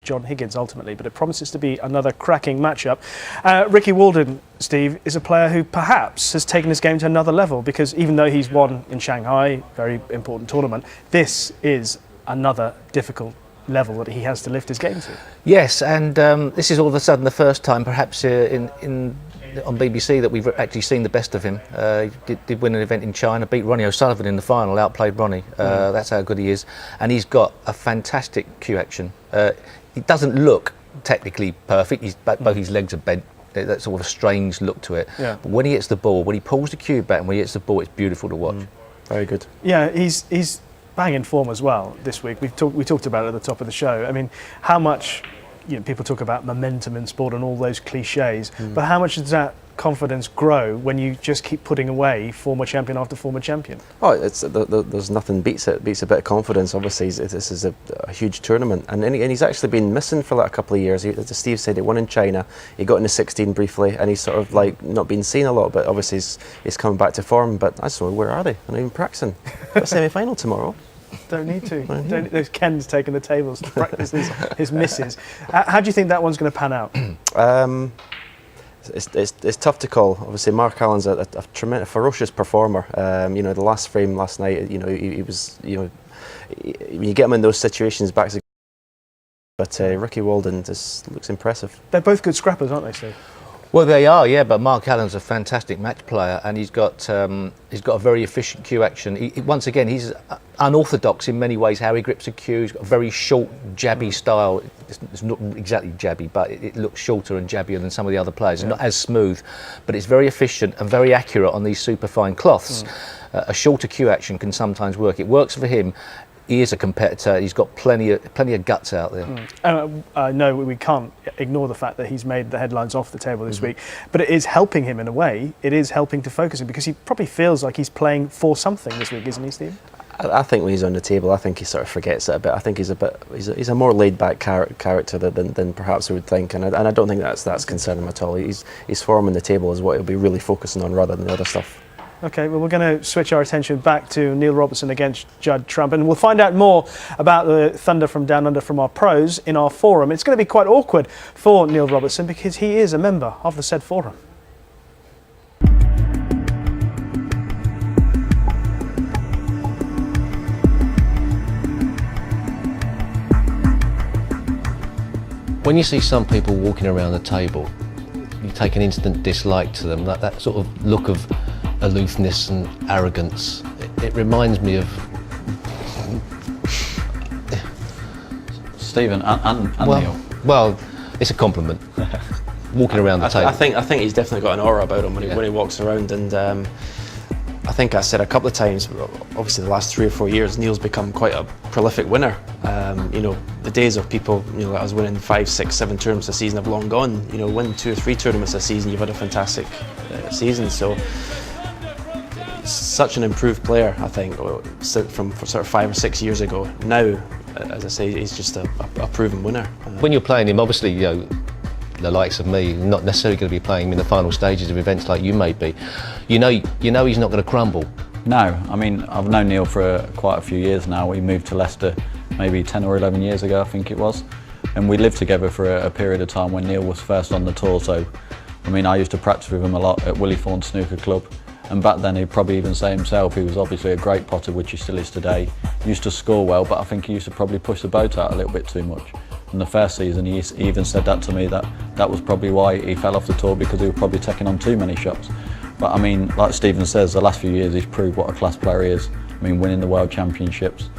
John Higgins ultimately, but it promises to be another cracking matchup. Ricky Walden, Steve, is a player who perhaps has taken his game to another level, because even though he's won in Shanghai, very important tournament, this is another difficult level that he has to lift his game to. Yes, and this is all of a sudden the first time perhaps on BBC that we've actually seen the best of him. He did win an event in China, beat Ronnie O'Sullivan in the final, outplayed Ronnie. That's how good he is. And he's got a fantastic cue action. He doesn't look technically perfect. Both his legs are bent. That's sort of a strange look to it. Yeah. But when he hits the ball, when he pulls the cue back and when he hits the ball, it's beautiful to watch. Very good. Yeah, he's bang in form as well this week. We talked about it at the top of the show. I mean, how much, people talk about momentum in sport and all those cliches, but how much does that confidence grow when you just keep putting away former champion after former champion? Oh, there's nothing beats it. Beats a bit of confidence. Obviously, this is a huge tournament, and he's actually been missing for like a couple of years. As Steve said, he won in China. He got into 16 briefly, and he's sort of like not been seen a lot. But obviously, he's coming back to form. But I just don't know, where are they? They're not even practicing. Got a semi-final tomorrow. Don't need to. There's Ken's taking the tables to practice his misses. How do you think that one's going to pan out? It's tough to call. Obviously, Mark Allen's a tremendous, ferocious performer. The last frame last night, he was, when you get him in those situations, backs. But Ricky Walden just looks impressive. They're both good scrappers, aren't they, Steve? Well, they are, yeah. But Mark Allen's a fantastic match player, and he's got a very efficient cue action. Once again, he's unorthodox in many ways how he grips a cue. He's got a very short, jabby style. It's not exactly jabby, but it looks shorter and jabbier than some of the other players. It's not as smooth, but it's very efficient and very accurate on these superfine cloths. A shorter cue action can sometimes work. It works for him. He is a competitor. He's got plenty of guts out there. No, we can't ignore the fact that he's made the headlines off the table this week. But it is helping him in a way. It is helping to focus him, because he probably feels like he's playing for something this week, isn't he, Steve? I think when he's on the table, I think he sort of forgets it a bit. I think he's a more laid-back character than perhaps we would think, and I don't think that's concerning him at all. His form on the table is what he'll be really focusing on rather than the other stuff. Okay, well, we're going to switch our attention back to Neil Robertson against Judd Trump, and we'll find out more about the Thunder from Down Under from our pros in our forum. It's going to be quite awkward for Neil Robertson because he is a member of the said forum. When you see some people walking around the table, you take an instant dislike to them, that sort of look of aloofness and arrogance. It reminds me of Stephen and Neil. Well, it's a compliment. Walking around the table. I think he's definitely got an aura about him when he walks around, and I think I said a couple of times, obviously the last 3 or 4 years, Neil's become quite a prolific winner. The days of people, like us winning 5, 6, 7 tournaments a season have long gone. Win 2 or 3 tournaments a season, you've had a fantastic season. So such an improved player, I think, from sort of 5 or 6 years ago. Now, as I say, he's just a proven winner. When you're playing him, obviously, the likes of me, not necessarily going to be playing him in the final stages of events like you may be. You know he's not going to crumble. No, I mean, I've known Neil for quite a few years now. We moved to Leicester maybe 10 or 11 years ago, I think it was. And we lived together for a period of time when Neil was first on the tour. So, I mean, I used to practice with him a lot at Willie Thorne Snooker Club. And back then, he'd probably even say himself, he was obviously a great potter, which he still is today. He used to score well, but I think he used to probably push the boat out a little bit too much. In the first season, he even said that to me, that was probably why he fell off the tour, because he was probably taking on too many shots. But I mean, like Stephen says, the last few years he's proved what a class player he is. I mean, winning the World Championships.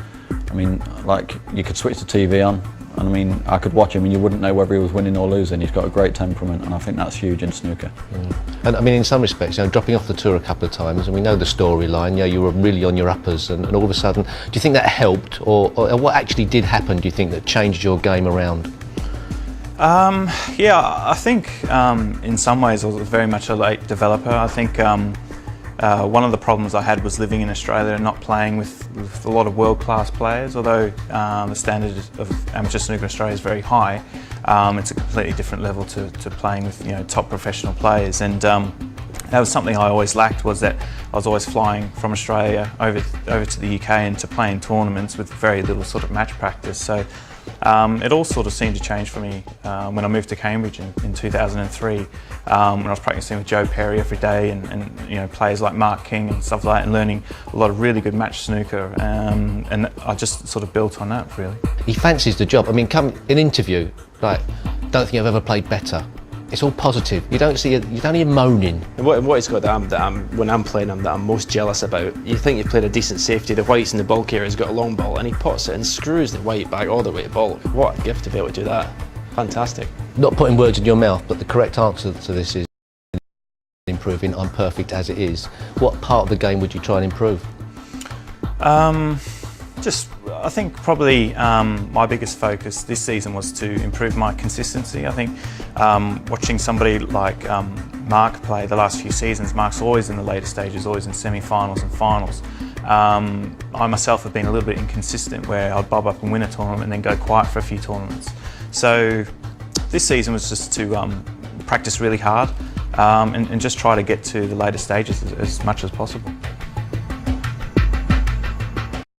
I mean, like, you could switch the TV on, and I mean, I could watch him and you wouldn't know whether he was winning or losing. He's got a great temperament, and I think that's huge in snooker. And I mean, in some respects, dropping off the tour a couple of times, and we know the storyline, you were really on your uppers, and all of a sudden, do you think that helped, or what actually did happen, do you think, that changed your game around? Yeah, I think in some ways I was very much a late developer. I think one of the problems I had was living in Australia and not playing with a lot of world-class players. Although the standard of amateur snooker in Australia is very high, it's a completely different level to playing with top professional players. And that was something I always lacked, was that I was always flying from Australia over to the UK and to play in tournaments with very little sort of match practice. So It all sort of seemed to change for me when I moved to Cambridge in 2003, when I was practicing with Joe Perry every day, and players like Mark King and stuff like that, and learning a lot of really good match snooker, and I just sort of built on that, really. He fancies the job. I mean, come in interview, like, don't think I've ever played better. It's all positive. You don't hear moaning. And what he's got when I'm playing him, that I'm most jealous about, you think you've played a decent safety, the white's in the bulk area, he's got a long ball, and he pots it and screws the white back all the way to bulk. What a gift to be able to do that. Fantastic. Not putting words in your mouth, but the correct answer to this is improving. I'm perfect as it is. What part of the game would you try and improve? I think probably my biggest focus this season was to improve my consistency. I think watching somebody like Mark play the last few seasons, Mark's always in the later stages, always in semi-finals and finals. I myself have been a little bit inconsistent, where I'd bob up and win a tournament and then go quiet for a few tournaments. So this season was just to practice really hard and just try to get to the later stages as much as possible.